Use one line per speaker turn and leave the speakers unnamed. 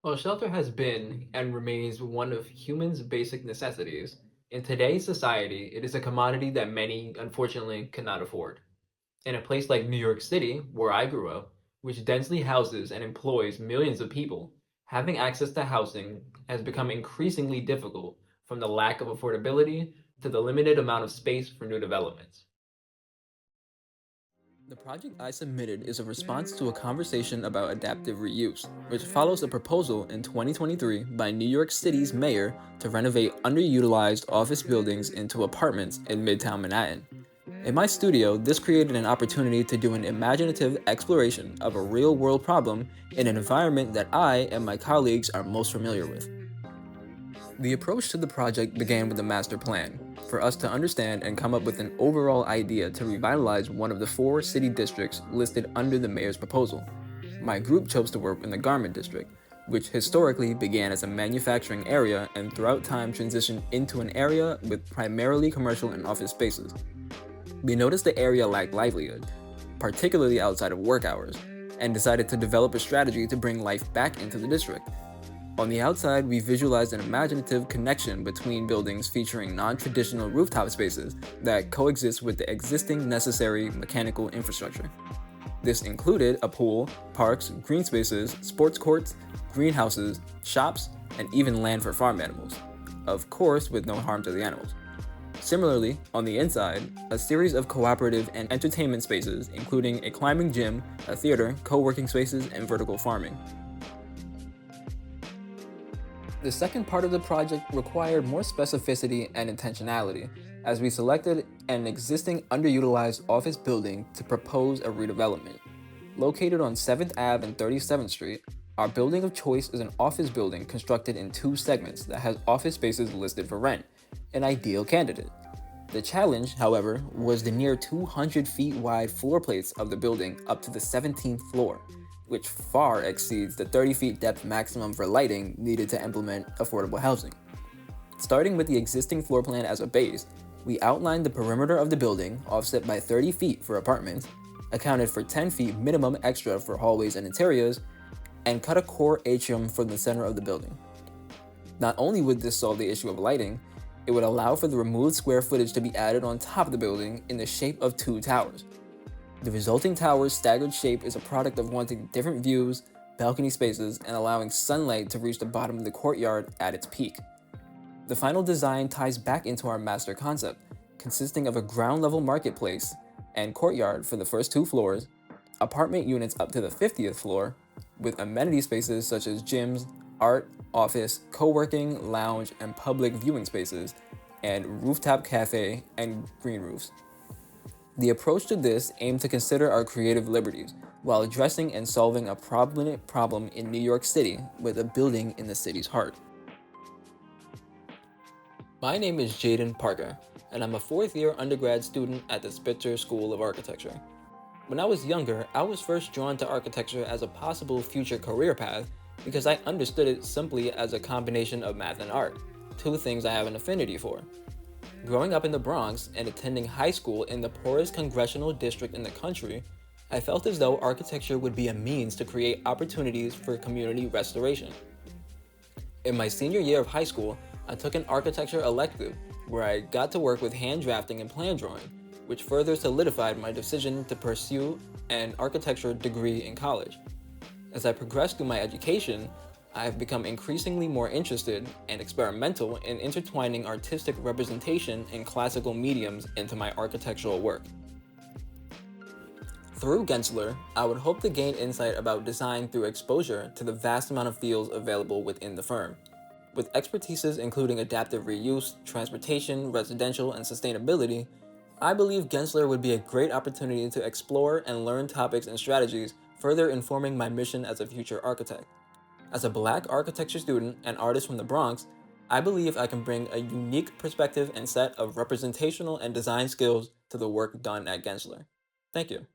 Well, shelter has been and remains one of humans' basic necessities. In today's society, it is a commodity that many, unfortunately, cannot afford. In a place like New York City, where I grew up, which densely houses and employs millions of people, having access to housing has become increasingly difficult from the lack of affordability to the limited amount of space for new developments.
The project I submitted is a response to a conversation about adaptive reuse, which follows a proposal in 2023 by New York City's mayor to renovate underutilized office buildings into apartments in Midtown Manhattan. In my studio, this created an opportunity to do an imaginative exploration of a real world problem in an environment that I and my colleagues are most familiar with. The approach to the project began with a master plan, for us to understand and come up with an overall idea to revitalize one of the four city districts listed under the mayor's proposal. My group chose to work in the Garment District, which historically began as a manufacturing area and throughout time transitioned into an area with primarily commercial and office spaces. We noticed the area lacked livelihood, particularly outside of work hours, and decided to develop a strategy to bring life back into the district. On the outside, we visualized an imaginative connection between buildings featuring non-traditional rooftop spaces that coexist with the existing necessary mechanical infrastructure. This included a pool, parks, green spaces, sports courts, greenhouses, shops, and even land for farm animals. Of course, with no harm to the animals. Similarly, on the inside, a series of cooperative and entertainment spaces, including a climbing gym, a theater, co-working spaces, and vertical farming. The second part of the project required more specificity and intentionality, as we selected an existing underutilized office building to propose a redevelopment. Located on 7th Ave and 37th Street, our building of choice is an office building constructed in two segments that has office spaces listed for rent, an ideal candidate. The challenge, however, was the near 200 feet wide floor plates of the building up to the 17th floor, which far exceeds the 30 feet depth maximum for lighting needed to implement affordable housing. Starting with the existing floor plan as a base, we outlined the perimeter of the building, offset by 30 feet for apartments, accounted for 10 feet minimum extra for hallways and interiors, and cut a core atrium from the center of the building. Not only would this solve the issue of lighting, it would allow for the removed square footage to be added on top of the building in the shape of two towers. The resulting tower's staggered shape is a product of wanting different views, balcony spaces, and allowing sunlight to reach the bottom of the courtyard at its peak. The final design ties back into our master concept, consisting of a ground level marketplace and courtyard for the first two floors, apartment units up to the 50th floor, with amenity spaces such as gyms, art, office, co-working, lounge, and public viewing spaces, and rooftop cafe and green roofs. The approach to this aimed to consider our creative liberties while addressing and solving a prominent problem in New York City with a building in the city's heart. My name is Jaydin Parker, and I'm a fourth year undergrad student at the Sptizer School of Architecture. When I was younger, I was first drawn to architecture as a possible future career path because I understood it simply as a combination of math and art, two things I have an affinity for. Growing up in the Bronx and attending high school in the poorest congressional district in the country, I felt as though architecture would be a means to create opportunities for community restoration. In my senior year of high school, I took an architecture elective where I got to work with hand drafting and plan drawing, which further solidified my decision to pursue an architecture degree in college. As I progressed through my education, I have become increasingly more interested and experimental in intertwining artistic representation in classical mediums into my architectural work. Through Gensler, I would hope to gain insight about design through exposure to the vast amount of fields available within the firm. With expertises including adaptive reuse, transportation, residential, and sustainability, I believe Gensler would be a great opportunity to explore and learn topics and strategies, further informing my mission as a future architect. As a Black architecture student and artist from the Bronx, I believe I can bring a unique perspective and set of representational and design skills to the work done at Gensler. Thank you.